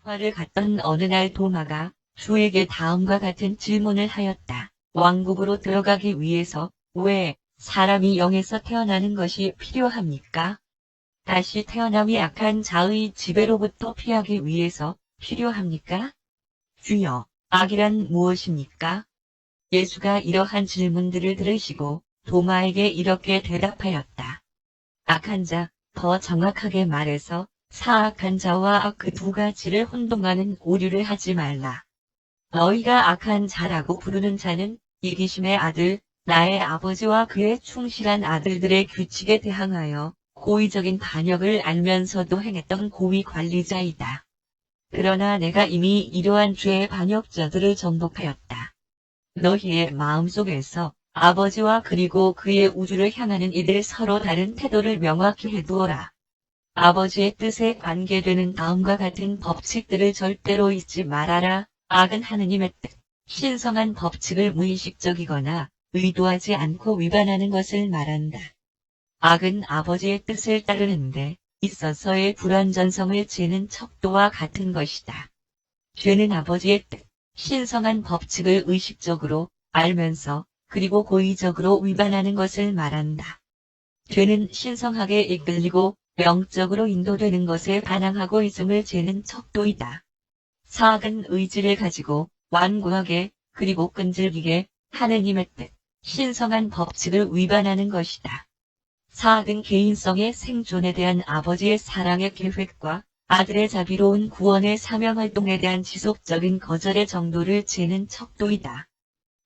화를 갔던 어느 날 도마가 주에게 다음과 같은 질문을 하였다. 왕국으로 들어가기 위해서 왜 사람이 영에서 태어나는 것이 필요합니까? 다시 태어남이 악한 자의 지배로부터 피하기 위해서 필요합니까? 주여, 악이란 무엇입니까? 예수가 이러한 질문들을 들으시고 도마에게 이렇게 대답하였다. 악한 자, 더 정확하게 말해서 사악한 자와 그 두 가지를 혼동하는 오류를 하지 말라. 너희가 악한 자라고 부르는 자는 이기심의 아들, 나의 아버지와 그의 충실한 아들들의 규칙에 대항하여 고의적인 반역을 알면서도 행했던 고위 관리자이다. 그러나 내가 이미 이러한 죄의 반역자들을 정복하였다. 너희의 마음속에서 아버지와 그리고 그의 우주를 향하는 이들 서로 다른 태도를 명확히 해두어라. 아버지의 뜻에 관계되는 다음과 같은 법칙들을 절대로 잊지 말아라. 악은 하느님의 뜻, 신성한 법칙을 무의식적이거나 의도하지 않고 위반하는 것을 말한다. 악은 아버지의 뜻을 따르는데 있어서의 불완전성을 재는 척도와 같은 것이다. 죄는 아버지의 뜻, 신성한 법칙을 의식적으로 알면서 그리고 고의적으로 위반하는 것을 말한다. 죄는 신성하게 이끌리고 영적으로 인도되는 것에 반항하고 있음을 재는 척도이다. 사악은 의지를 가지고 완고하게 그리고 끈질기게 하느님의 뜻, 신성한 법칙을 위반하는 것이다. 사악은 개인성의 생존에 대한 아버지의 사랑의 계획과 아들의 자비로운 구원의 사명활동에 대한 지속적인 거절의 정도를 재는 척도이다.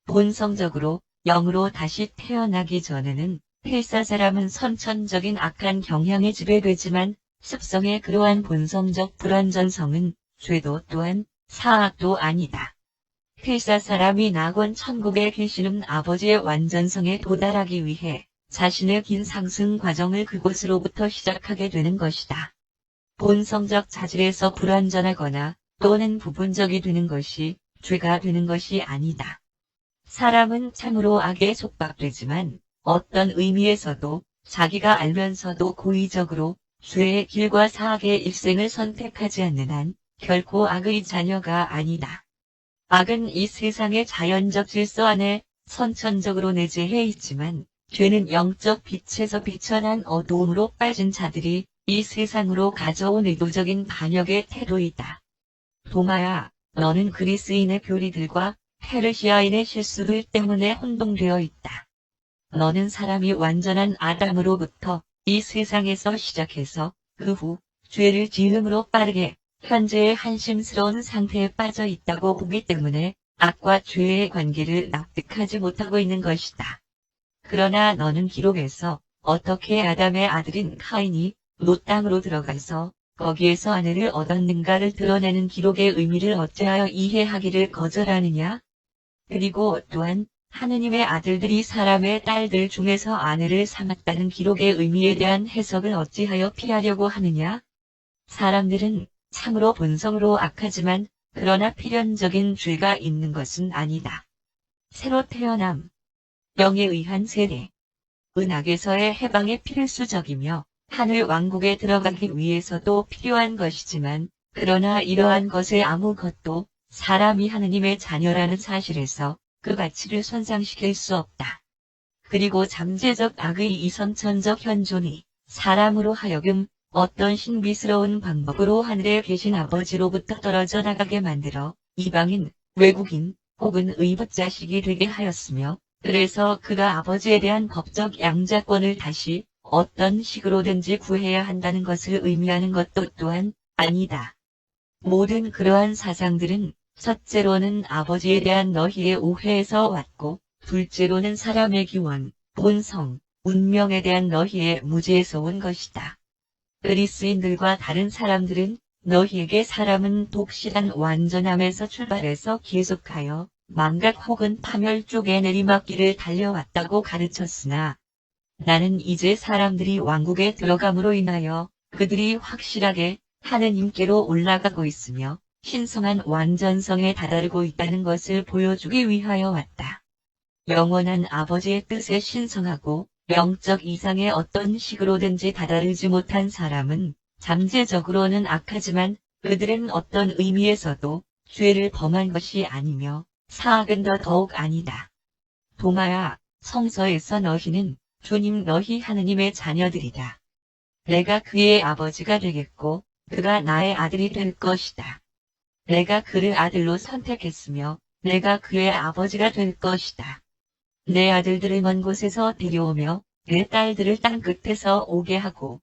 본성적으로 영으로 다시 태어나기 전에는 필사 사람은 선천적인 악한 경향에 지배되지만 습성의 그러한 본성적 불완전성은 죄도 또한 사악도 아니다. 필사 사람이 낙원 천국에 계시는 아버지의 완전성에 도달하기 위해 자신의 긴 상승 과정을 그곳으로부터 시작하게 되는 것이다. 본성적 자질에서 불완전하거나 또는 부분적이 되는 것이 죄가 되는 것이 아니다. 사람은 참으로 악에 속박되지만 어떤 의미에서도 자기가 알면서도 고의적으로 죄의 길과 사악의 일생을 선택하지 않는 한 결코 악의 자녀가 아니다. 악은 이 세상의 자연적 질서 안에 선천적으로 내재해 있지만 죄는 영적 빛에서 비천한 어두움으로 빠진 자들이 이 세상으로 가져온 의도적인 반역의 태도이다. 도마야, 너는 그리스인의 교리들과 페르시아인의 실수들 때문에 혼동되어 있다. 너는 사람이 완전한 아담으로부터 이 세상에서 시작해서 그 후 죄를 지음으로 빠르게 현재의 한심스러운 상태에 빠져 있다고 보기 때문에 악과 죄의 관계를 납득하지 못하고 있는 것이다. 그러나 너는 기록에서 어떻게 아담의 아들인 카인이 롯 땅으로 들어가서 거기에서 아내를 얻었는가를 드러내는 기록의 의미를 어찌하여 이해하기를 거절하느냐? 그리고 또한 하느님의 아들들이 사람의 딸들 중에서 아내를 삼았다는 기록의 의미에 대한 해석을 어찌하여 피하려고 하느냐? 사람들은 참으로 본성으로 악하지만 그러나 필연적인 죄가 있는 것은 아니다. 새로 태어남, 영에 의한 세례, 은악에서의 해방이 필수적이며 하늘 왕국에 들어가기 위해서도 필요한 것이지만 그러나 이러한 것의 아무것도 사람이 하느님의 자녀라는 사실에서 그 가치를 손상시킬 수 없다. 그리고 잠재적 악의 이선천적 현존이 사람으로 하여금 어떤 신비스러운 방법으로 하늘에 계신 아버지로부터 떨어져 나가게 만들어 이방인, 외국인 혹은 의붓자식이 되게 하였으며 그래서 그가 아버지에 대한 법적 양자권을 다시 어떤 식으로든지 구해야 한다는 것을 의미하는 것도 또한 아니다. 모든 그러한 사상들은 첫째로는 아버지에 대한 너희의 오해에서 왔고 둘째로는 사람의 기원, 본성, 운명에 대한 너희의 무지에서 온 것이다. 그리스인들과 다른 사람들은 너희에게 사람은 독실한 완전함에서 출발해서 계속하여 망각 혹은 파멸 쪽에 내리막길을 달려왔다고 가르쳤으나 나는 이제 사람들이 왕국에 들어감으로 인하여 그들이 확실하게 하느님께로 올라가고 있으며 신성한 완전성에 다다르고 있다는 것을 보여주기 위하여 왔다. 영원한 아버지의 뜻에 신성하고 영적 이상의 어떤 식으로든지 다다르지 못한 사람은 잠재적으로는 악하지만 그들은 어떤 의미에서도 죄를 범한 것이 아니며 사악은 더욱 아니다. 도마야, 성서에서 너희는 주님 너희 하느님의 자녀들이다. 내가 그의 아버지가 되겠고 그가 나의 아들이 될 것이다. 내가 그를 아들로 선택했으며 내가 그의 아버지가 될 것이다. 내 아들들을 먼 곳에서 데려오며 내 딸들을 땅 끝에서 오게 하고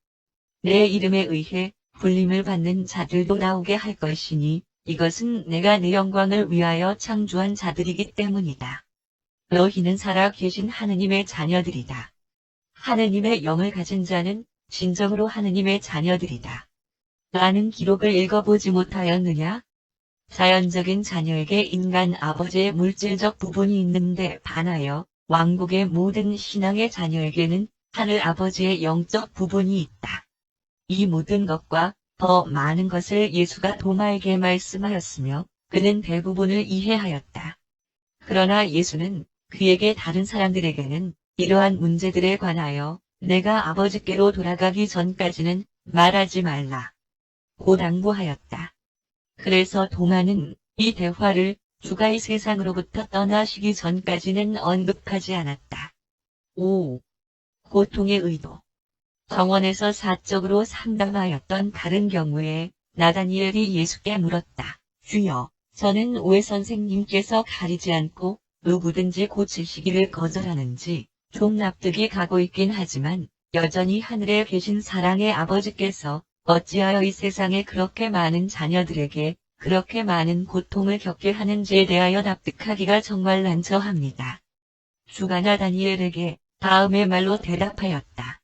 내 이름에 의해 불림을 받는 자들도 나오게 할 것이니 이것은 내가 내 영광을 위하여 창조한 자들이기 때문이다. 너희는 살아 계신 하느님의 자녀들이다. 하느님의 영을 가진 자는 진정으로 하느님의 자녀들이다. 라는 기록을 읽어보지 못하였느냐? 자연적인 자녀에게 인간 아버지의 물질적 부분이 있는데 반하여 왕국의 모든 신앙의 자녀에게는 하늘 아버지의 영적 부분이 있다. 이 모든 것과 더 많은 것을 예수가 도마에게 말씀하였으며 그는 대부분을 이해하였다. 그러나 예수는 그에게 다른 사람들에게는 이러한 문제들에 관하여 내가 아버지께로 돌아가기 전까지는 말하지 말라. 고 당부하였다. 그래서 도마는 이 대화를 주가 이 세상으로부터 떠나시기 전까지는 언급하지 않았다. 5. 고통의 의도. 정원에서 사적으로 상담하였던 다른 경우에 나다니엘이 예수께 물었다. 주여, 저는 왜 선생님께서 가리지 않고 누구든지 고치시기를 거절하는지 좀 납득이 가고 있긴 하지만 여전히 하늘에 계신 사랑의 아버지께서 어찌하여 이 세상에 그렇게 많은 자녀들에게 그렇게 많은 고통을 겪게 하는지에 대하여 납득하기가 정말 난처합니다. 주가 나다니엘에게 다음의 말로 대답하였다.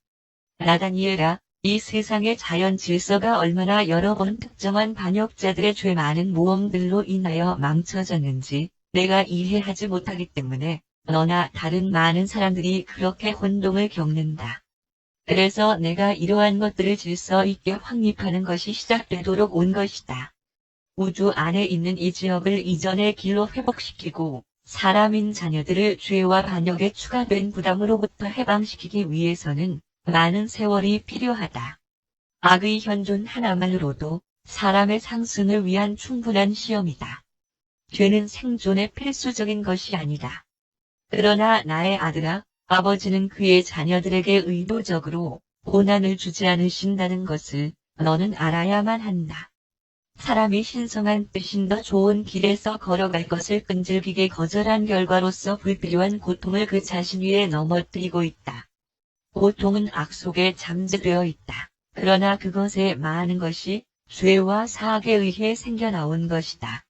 나다니엘아, 이 세상의 자연 질서가 얼마나 여러 번 특정한 반역자들의 죄 많은 모험들로 인하여 망쳐졌는지 내가 이해하지 못하기 때문에 너나 다른 많은 사람들이 그렇게 혼동을 겪는다. 그래서 내가 이러한 것들을 질서 있게 확립하는 것이 시작되도록 온 것이다. 우주 안에 있는 이 지역을 이전의 길로 회복시키고 사람인 자녀들을 죄와 반역에 추가된 부담으로부터 해방시키기 위해서는 많은 세월이 필요하다. 악의 현존 하나만으로도 사람의 상승을 위한 충분한 시험이다. 죄는 생존의 필수적인 것이 아니다. 그러나 나의 아들아, 아버지는 그의 자녀들에게 의도적으로 고난을 주지 않으신다는 것을 너는 알아야만 한다. 사람이 신성한 뜻인 더 좋은 길에서 걸어갈 것을 끈질기게 거절한 결과로서 불필요한 고통을 그 자신 위에 넘어뜨리고 있다. 고통은 악 속에 잠재되어 있다. 그러나 그것의 많은 것이 죄와 사악에 의해 생겨나온 것이다.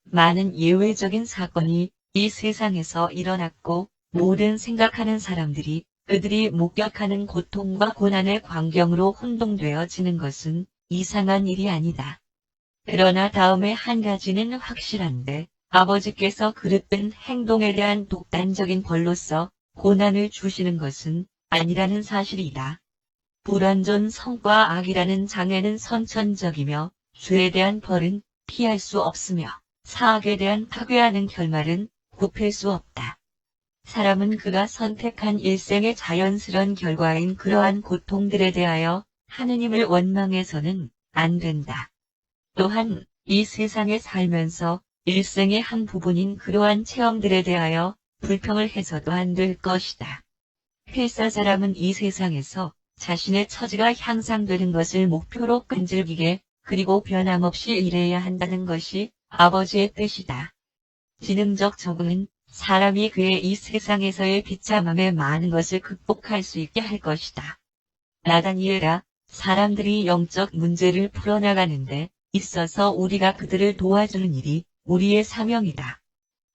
많은 예외적인 사건이 이 세상에서 일어났고 모든 생각하는 사람들이 그들이 목격하는 고통과 고난의 광경으로 혼동되어지는 것은 이상한 일이 아니다. 그러나 다음에 한 가지는 확실한데 아버지께서 그릇된 행동에 대한 독단적인 벌로서 고난을 주시는 것은 아니라는 사실이다. 불완전 성과 악이라는 장애는 선천적이며 죄에 대한 벌은 피할 수 없으며 사악에 대한 파괴하는 결말은 굽힐 수 없다. 사람은 그가 선택한 일생의 자연스러운 결과인 그러한 고통들에 대하여 하느님을 원망해서는 안 된다. 또한 이 세상에 살면서 일생의 한 부분인 그러한 체험들에 대하여 불평을 해서도 안 될 것이다. 필사 사람은 이 세상에서 자신의 처지가 향상되는 것을 목표로 끈질기게 그리고 변함없이 일해야 한다는 것이 아버지의 뜻이다. 지능적 적응은 사람이 그의 이 세상에서의 비참함의 많은 것을 극복할 수 있게 할 것이다. 나다니엘아, 사람들이 영적 문제를 풀어나가는데 있어서 우리가 그들을 도와주는 일이 우리의 사명이다.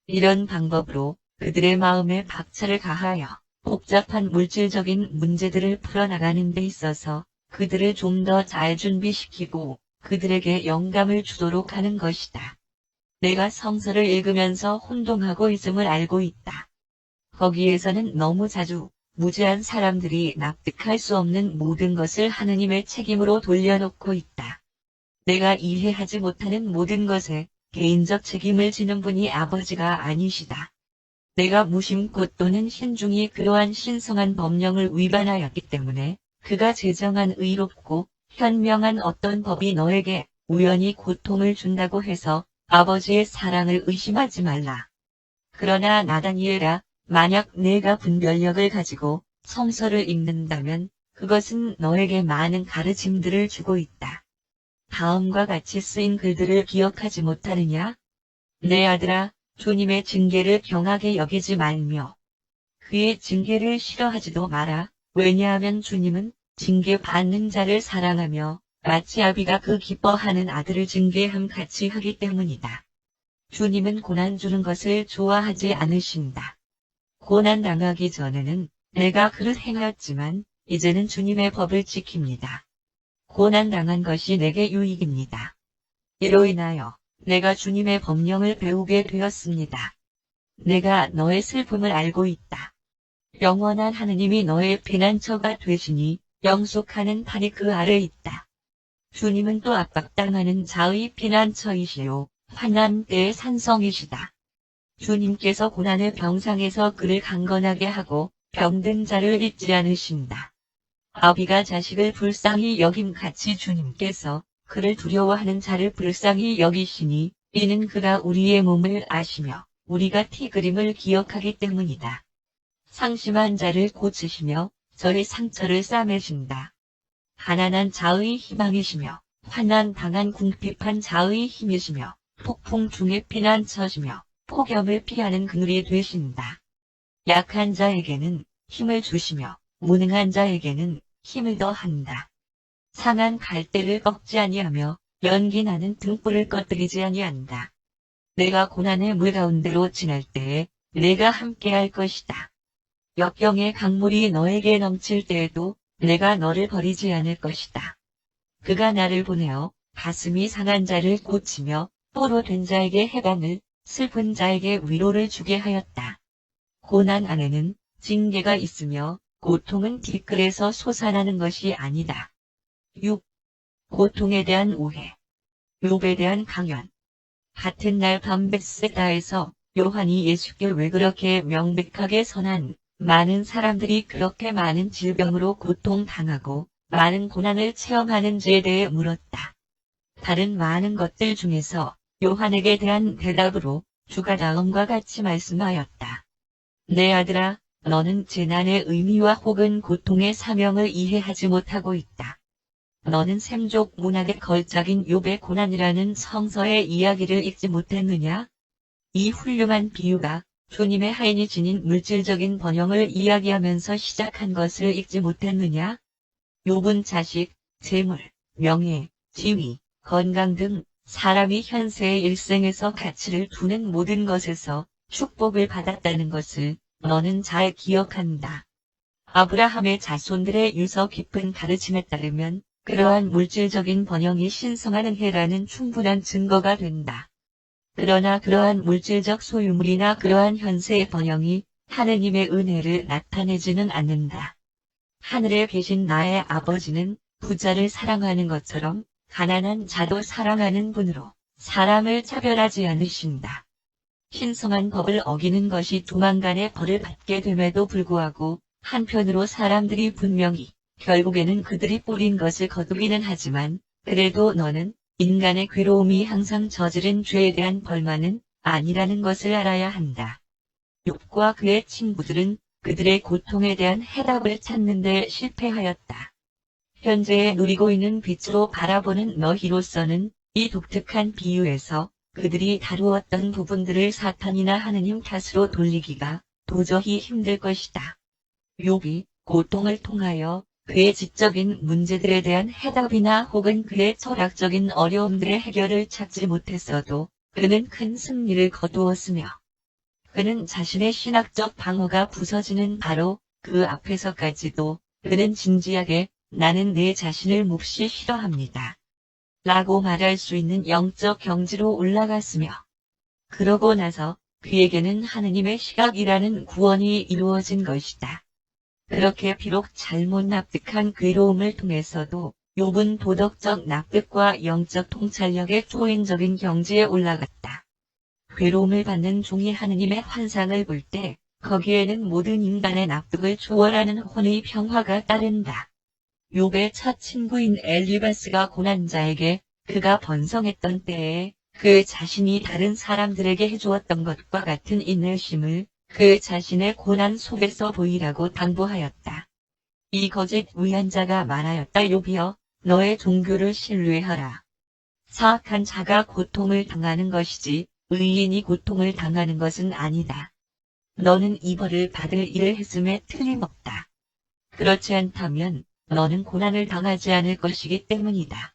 이런 방법으로 그들의 마음에 박차를 가하여 복잡한 물질적인 문제들을 풀어나가는 데 있어서 그들을 좀 더 잘 준비시키고 그들에게 영감을 주도록 하는 것이다. 내가 성서를 읽으면서 혼동하고 있음을 알고 있다. 거기에서는 너무 자주 무지한 사람들이 납득할 수 없는 모든 것을 하느님의 책임으로 돌려놓고 있다. 내가 이해하지 못하는 모든 것에 개인적 책임을 지는 분이 아버지가 아니시다. 내가 무심코 또는 신중히 그러한 신성한 법령을 위반하였기 때문에 그가 제정한 의롭고 현명한 어떤 법이 너에게 우연히 고통을 준다고 해서 아버지의 사랑을 의심하지 말라. 그러나 나다니엘아, 만약 내가 분별력을 가지고 성서를 읽는다면 그것은 너에게 많은 가르침들을 주고 있다. 다음과 같이 쓰인 글들을 기억하지 못하느냐? 내 아들아, 주님의 징계를 경하게 여기지 말며 그의 징계를 싫어하지도 마라. 왜냐하면 주님은 징계받는 자를 사랑하며 마치 아비가 그 기뻐하는 아들을 징계함 같이 하기 때문이다. 주님은 고난 주는 것을 좋아하지 않으신다. 고난 당하기 전에는 내가 그릇 행하였지만 이제는 주님의 법을 지킵니다. 고난 당한 것이 내게 유익입니다. 이로 인하여 내가 주님의 법령을 배우게 되었습니다. 내가 너의 슬픔을 알고 있다. 영원한 하느님이 너의 피난처가 되시니 영속하는 팔이 그 아래에 있다. 주님은 또 압박당하는 자의 피난처이시요 환난 때의 산성이시다. 주님께서 고난의 병상에서 그를 강건하게 하고 병든 자를 잊지 않으신다. 아비가 자식을 불쌍히 여김같이 주님께서 그를 두려워하는 자를 불쌍히 여기시니 이는 그가 우리의 몸을 아시며 우리가 티 그림을 기억하기 때문이다. 상심한 자를 고치시며 저의 상처를 싸매신다. 가난한 자의 희망이시며 환난 당한 궁핍한 자의 힘이시며 폭풍 중에 피난처시며 폭염을 피하는 그늘이 되신다. 약한 자에게는 힘을 주시며 무능한 자에게는 힘을 더한다. 상한 갈대를 꺾지 아니하며 연기 나는 등불을 꺼뜨리지 아니한다. 내가 고난의 물 가운데로 지날 때에 내가 함께할 것이다. 역경의 강물이 너에게 넘칠 때에도 내가 너를 버리지 않을 것이다. 그가 나를 보내어 가슴이 상한 자를 고치며 포로 된 자에게 해방을, 슬픈 자에게 위로를 주게 하였다. 고난 안에는 징계가 있으며 고통은 뒤끝에서 솟아나는 것이 아니다. 6. 고통에 대한 오해. 욥에 대한 강연. 같은 날 밤 벳세다에서 요한이 예수께 왜 그렇게 명백하게 선한 많은 사람들이 그렇게 많은 질병으로 고통당하고 많은 고난을 체험하는지에 대해 물었다. 다른 많은 것들 중에서 요한에게 대한 대답으로 주가 다음과 같이 말씀하였다. 내 아들아, 너는 재난의 의미와 혹은 고통의 사명을 이해하지 못하고 있다. 너는 샘족 문학의 걸작인 욥의 고난이라는 성서의 이야기를 읽지 못했느냐? 이 훌륭한 비유가 주님의 하인이 지닌 물질적인 번영을 이야기하면서 시작한 것을 읽지 못했느냐? 욥은 자식, 재물, 명예, 지위, 건강 등 사람이 현세의 일생에서 가치를 두는 모든 것에서 축복을 받았다는 것을 너는 잘 기억한다. 아브라함의 자손들의 유서 깊은 가르침에 따르면 그러한 물질적인 번영이 신성한 은혜라는 충분한 증거가 된다. 그러나 그러한 물질적 소유물이나 그러한 현세의 번영이 하느님의 은혜를 나타내지는 않는다. 하늘에 계신 나의 아버지는 부자를 사랑하는 것처럼 가난한 자도 사랑하는 분으로 사람을 차별하지 않으신다. 신성한 법을 어기는 것이 조만간에 벌을 받게 됨에도 불구하고 한편으로 사람들이 분명히 결국에는 그들이 뿌린 것을 거두기는 하지만 그래도 너는 인간의 괴로움이 항상 저지른 죄에 대한 벌만은 아니라는 것을 알아야 한다. 욥과 그의 친구들은 그들의 고통에 대한 해답을 찾는 데 실패하였다. 현재에 누리고 있는 빛으로 바라보는 너희로서는 이 독특한 비유에서 그들이 다루었던 부분들을 사탄이나 하느님 탓으로 돌리기가 도저히 힘들 것이다. 욥이 고통을 통하여 그의 지적인 문제들에 대한 해답이나 혹은 그의 철학적인 어려움들의 해결을 찾지 못했어도 그는 큰 승리를 거두었으며 그는 자신의 신학적 방어가 부서지는 바로 그 앞에서까지도 그는 진지하게 나는 내 자신을 몹시 싫어합니다. 라고 말할 수 있는 영적 경지로 올라갔으며 그러고 나서 그에게는 하느님의 시각이라는 구원이 이루어진 것이다. 그렇게 비록 잘못 납득한 괴로움을 통해서도 욥은 도덕적 납득과 영적 통찰력의 초인적인 경지에 올라갔다. 괴로움을 받는 종이 하느님의 환상을 볼 때 거기에는 모든 인간의 납득을 초월하는 혼의 평화가 따른다. 욥의 첫 친구인 엘리바스가 고난자에게 그가 번성했던 때에 그 자신이 다른 사람들에게 해주었던 것과 같은 인내심을 그 자신의 고난 속에서 보이라고 당부하였다. 이 거짓 위안자가 말하였다. 욥이여, 너의 종교를 신뢰하라. 사악한 자가 고통을 당하는 것이지 의인이 고통을 당하는 것은 아니다. 너는 이 벌을 받을 일을 했음에 틀림없다. 그렇지 않다면 너는 고난을 당하지 않을 것이기 때문이다.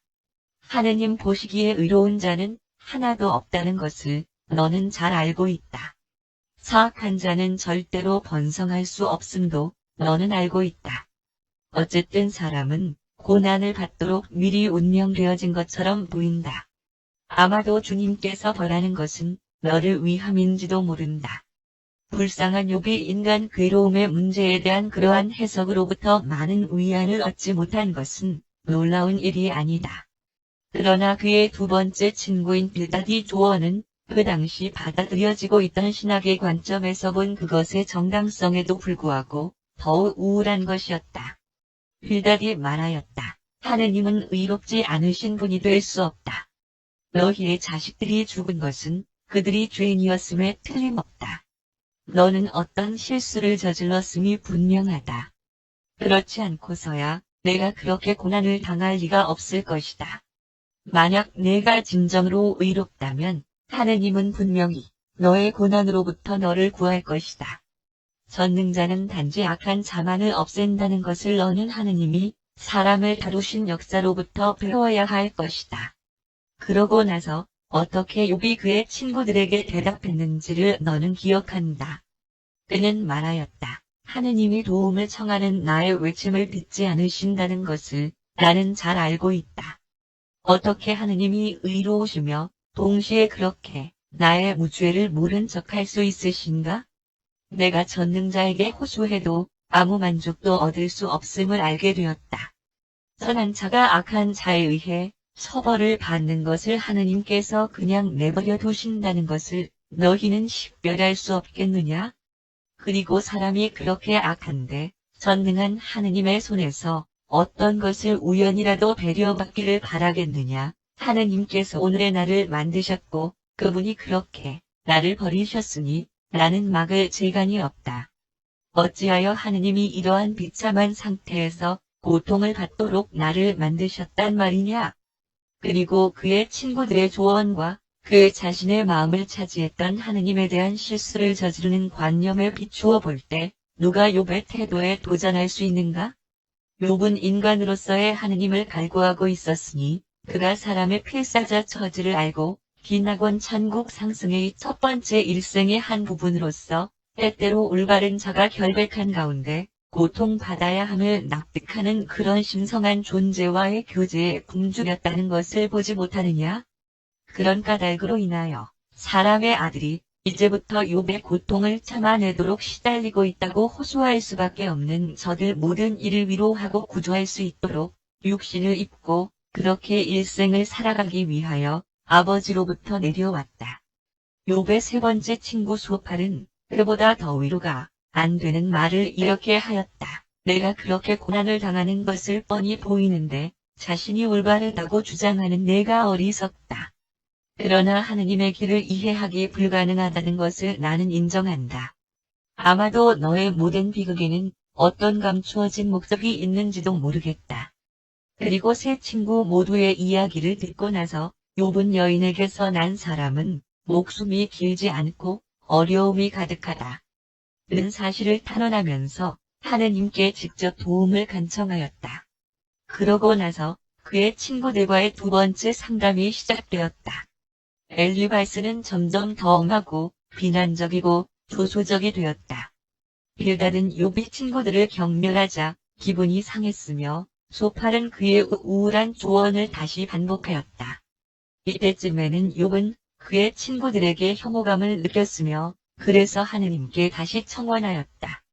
하느님 보시기에 의로운 자는 하나도 없다는 것을 너는 잘 알고 있다. 사악한 자는 절대로 번성할 수 없음도 너는 알고 있다. 어쨌든 사람은 고난을 받도록 미리 운명되어진 것처럼 보인다. 아마도 주님께서 벌하는 것은 너를 위함인지도 모른다. 불쌍한 욥이 인간 괴로움의 문제에 대한 그러한 해석으로부터 많은 위안을 얻지 못한 것은 놀라운 일이 아니다. 그러나 그의 두 번째 친구인 빌닷의 조언은 그 당시 받아들여지고 있던 신학의 관점에서 본 그것의 정당성에도 불구하고 더욱 우울한 것이었다. 빌닷이 말하였다. 하느님은 의롭지 않으신 분이 될 수 없다. 너희의 자식들이 죽은 것은 그들이 죄인이었음에 틀림없다. 너는 어떤 실수를 저질렀음이 분명하다. 그렇지 않고서야 내가 그렇게 고난을 당할 리가 없을 것이다. 만약 내가 진정으로 의롭다면 하느님은 분명히 너의 고난으로부터 너를 구할 것이다. 전능자는 단지 악한 자만을 없앤다는 것을 너는 하느님이 사람을 다루신 역사로부터 배워야 할 것이다. 그러고 나서 어떻게 욥이 그의 친구들에게 대답했는지를 너는 기억한다. 그는 말하였다. 하느님이 도움을 청하는 나의 외침을 듣지 않으신다는 것을 나는 잘 알고 있다. 어떻게 하느님이 의로우시며 동시에 그렇게 나의 무죄를 모른 척할 수 있으신가? 내가 전능자에게 호소해도 아무 만족도 얻을 수 없음을 알게 되었다. 선한 자가 악한 자에 의해 처벌을 받는 것을 하느님께서 그냥 내버려 두신다는 것을 너희는 식별할 수 없겠느냐? 그리고 사람이 그렇게 악한데 전능한 하느님의 손에서 어떤 것을 우연이라도 배려받기를 바라겠느냐? 하느님께서 오늘의 나를 만드셨고 그분이 그렇게 나를 버리셨으니 나는 막을 재간이 없다. 어찌하여 하느님이 이러한 비참한 상태에서 고통을 받도록 나를 만드셨단 말이냐? 그리고 그의 친구들의 조언과 그 자신의 마음을 차지했던 하느님에 대한 실수를 저지르는 관념에 비추어 볼 때 누가 욥의 태도에 도전할 수 있는가? 욥은 인간으로서의 하느님을 갈구하고 있었으니 그가 사람의 필사자 처지를 알고 기나곤 천국 상승의 첫 번째 일생의 한 부분으로서 때때로 올바른 자가 결백한 가운데 고통받아야 함을 납득하는 그런 신성한 존재와의 교제에 굶주렸다는 것을 보지 못하느냐? 그런 까닭으로 인하여 사람의 아들이 이제부터 욥의 고통을 참아내도록 시달리고 있다고 호소할 수밖에 없는 저들 모든 이를 위로하고 구조할 수 있도록 육신을 입고 그렇게 일생을 살아가기 위하여 아버지로부터 내려왔다. 욥의 세 번째 친구 소팔은 그보다 더 위로가 안 되는 말을 이렇게 하였다. 내가 그렇게 고난을 당하는 것을 뻔히 보이는데 자신이 올바르다고 주장하는 내가 어리석다. 그러나 하느님의 길을 이해하기 불가능하다는 것을 나는 인정한다. 아마도 너의 모든 비극에는 어떤 감추어진 목적이 있는지도 모르겠다. 그리고 세 친구 모두의 이야기를 듣고 나서 욥은 여인에게서 난 사람은 목숨이 길지 않고 어려움이 가득하다. 는 사실을 탄원하면서 하느님께 직접 도움을 간청하였다. 그러고 나서 그의 친구들과의 두 번째 상담이 시작되었다. 엘리바스는 점점 더 엄하고 비난적이고 조소적이 되었다. 빌닷은 욥이 친구들을 경멸하자 기분이 상했으며 소팔은 그의 우울한 조언을 다시 반복하였다. 이때쯤에는 욥은 그의 친구들에게 혐오감을 느꼈으며 그래서 하느님께 다시 청원하였다.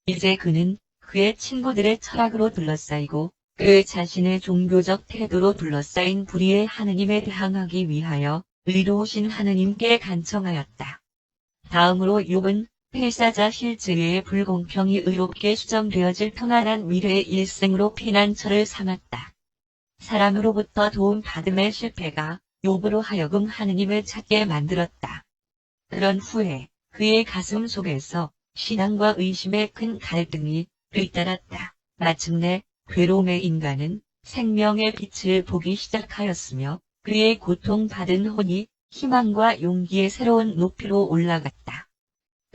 이제 그는 그의 친구들의 철학으로 둘러싸이고 그 자신의 종교적 태도로 둘러싸인 불의의 하느님에 대항하기 위하여 의로우신 하느님께 간청하였다. 다음으로 욥은 필사자 실제의 불공평이 의롭게 수정되어질 평안한 미래의 일생으로 피난처를 삼았다. 사람으로부터 도움받음의 실패가 욥으로 하여금 하느님을 찾게 만들었다. 그런 후에 그의 가슴 속에서 신앙과 의심의 큰 갈등이 뒤따랐다. 마침내 괴로움의 인간은 생명의 빛을 보기 시작하였으며 그의 고통받은 혼이 희망과 용기의 새로운 높이로 올라갔다.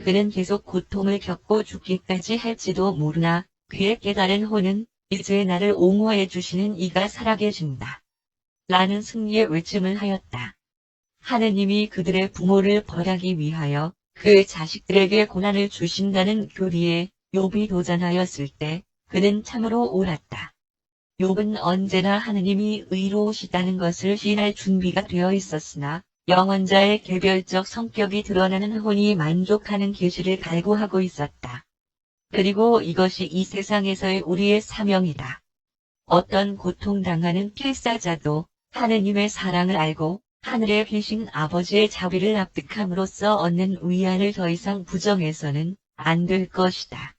그는 계속 고통을 겪고 죽기까지 할지도 모르나 그의 깨달은 혼은 이제 나를 옹호해 주시는 이가 살아계신다. 라는 승리의 외침을 하였다. 하느님이 그들의 부모를 벌하기 위하여 그 자식들에게 고난을 주신다는 교리에 욥이 도전하였을 때 그는 참으로 옳았다. 욥은 언제나 하느님이 의로우시다는 것을 시인할 준비가 되어 있었으나 영원자의 개별적 성격이 드러나는 혼이 만족하는 계시를 갈구하고 있었다. 그리고 이것이 이 세상에서의 우리의 사명이다. 어떤 고통당하는 필사자도 하느님의 사랑을 알고 하늘에 계신 아버지의 자비를 납득함으로써 얻는 위안을 더 이상 부정해서는 안 될 것이다.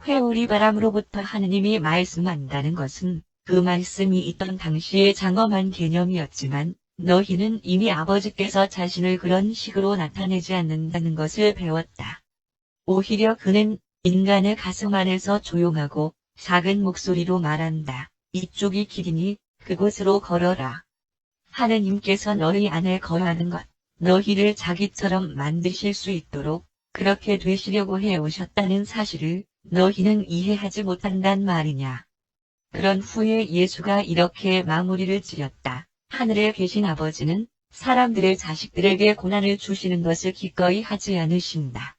회오리 바람으로부터 하느님이 말씀한다는 것은 그 말씀이 있던 당시에 장엄한 개념이었지만 너희는 이미 아버지께서 자신을 그런 식으로 나타내지 않는다는 것을 배웠다. 오히려 그는 인간의 가슴 안에서 조용하고 작은 목소리로 말한다. 이쪽이 길이니 그곳으로 걸어라. 하느님께서 너희 안에 거하는 것, 너희를 자기처럼 만드실 수 있도록 그렇게 되시려고 해오셨다는 사실을 너희는 이해하지 못한단 말이냐. 그런 후에 예수가 이렇게 마무리를 지었다. 하늘에 계신 아버지는 사람들의 자식들에게 고난을 주시는 것을 기꺼이 하지 않으신다.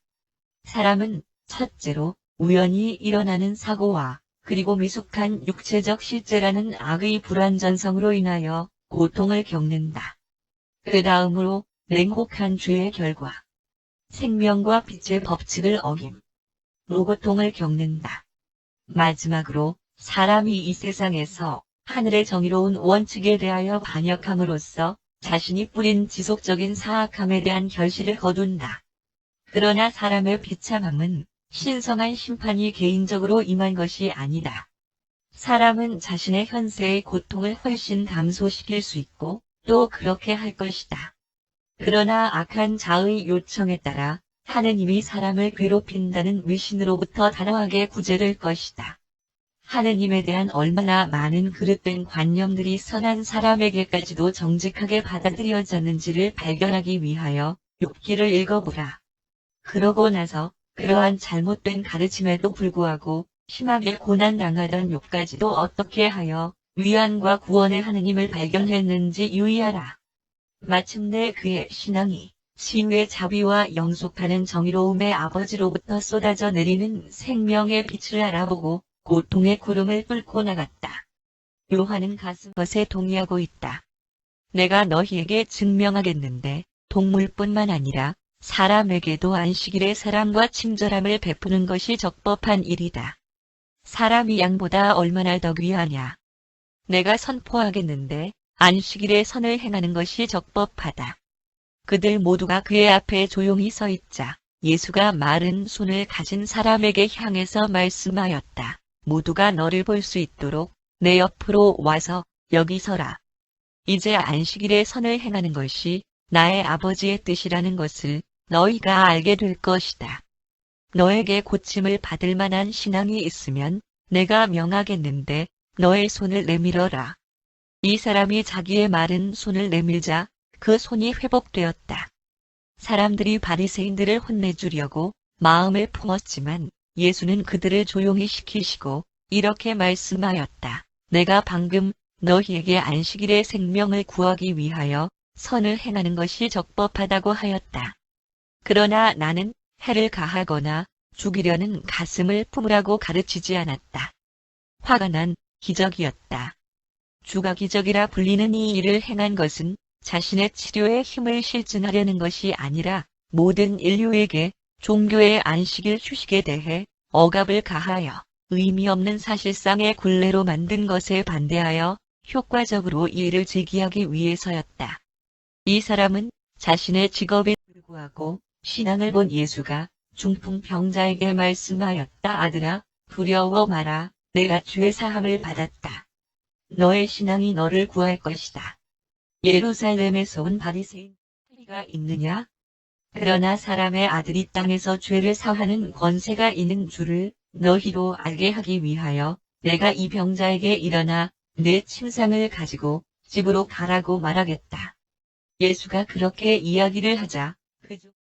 사람은 첫째로 우연히 일어나는 사고와 그리고 미숙한 육체적 실제라는 악의 불완전성으로 인하여 고통을 겪는다. 그 다음으로 냉혹한 죄의 결과, 생명과 빛의 법칙을 어김, 고통을 겪는다. 마지막으로 사람이 이 세상에서 하늘의 정의로운 원칙에 대하여 반역함으로써 자신이 뿌린 지속적인 사악함에 대한 결실을 거둔다. 그러나 사람의 비참함은 신성한 심판이 개인적으로 임한 것이 아니다. 사람은 자신의 현세의 고통을 훨씬 감소시킬 수 있고 또 그렇게 할 것이다. 그러나 악한 자의 요청에 따라 하느님이 사람을 괴롭힌다는 위신으로부터 단호하게 구제될 것이다. 하느님에 대한 얼마나 많은 그릇된 관념들이 선한 사람에게까지도 정직하게 받아들여졌는지를 발견하기 위하여 욥기를 읽어보라. 그러고 나서 그러한 잘못된 가르침에도 불구하고 심하게 고난당하던 욥까지도 어떻게 하여 위안과 구원의 하느님을 발견했는지 유의하라. 마침내 그의 신앙이 치유의 자비와 영속하는 정의로움의 아버지로부터 쏟아져 내리는 생명의 빛을 알아보고 고통의 구름을 뚫고 나갔다. 요한은 가슴 것에 동의하고 있다. 내가 너희에게 증명하겠는데 동물뿐만 아니라 사람에게도 안식일에 사랑과 친절함을 베푸는 것이 적법한 일이다. 사람이 양보다 얼마나 더 귀하냐. 내가 선포하겠는데 안식일에 선을 행하는 것이 적법하다. 그들 모두가 그의 앞에 조용히 서 있자 예수가 마른 손을 가진 사람에게 향해서 말씀하였다. 모두가 너를 볼 수 있도록 내 옆으로 와서 여기 서라. 이제 안식일에 선을 행하는 것이 나의 아버지의 뜻이라는 것을 너희가 알게 될 것이다. 너에게 고침을 받을 만한 신앙이 있으면 내가 명하겠는데 너의 손을 내밀어라. 이 사람이 자기의 마른 손을 내밀자 그 손이 회복되었다. 사람들이 바리새인들을 혼내주려고 마음을 품었지만 예수는 그들을 조용히 시키시고 이렇게 말씀하였다. 내가 방금 너희에게 안식일의 생명을 구하기 위하여 선을 행하는 것이 적법하다고 하였다. 그러나 나는 해를 가하거나 죽이려는 가슴을 품으라고 가르치지 않았다. 화가 난 기적이었다. 주가 기적이라 불리는 이 일을 행한 것은 자신의 치료에 힘을 실증하려는 것이 아니라 모든 인류에게 종교의 안식일 휴식에 대해 억압을 가하여 의미 없는 사실상의 굴레로 만든 것에 반대하여 효과적으로 이 일을 제기하기 위해서였다. 이 사람은 자신의 직업에 불구하고 신앙을 본 예수가 중풍병자에게 말씀하였다. 아들아, 두려워 마라. 내가 죄 사함을 받았다. 너의 신앙이 너를 구할 것이다. 예루살렘에서 온 바리새인가 있느냐? 그러나 사람의 아들이 땅에서 죄를 사하는 권세가 있는 줄을 너희로 알게 하기 위하여 내가 이 병자에게 일어나 내 침상을 가지고 집으로 가라고 말하겠다. 예수가 그렇게 이야기를 하자 그중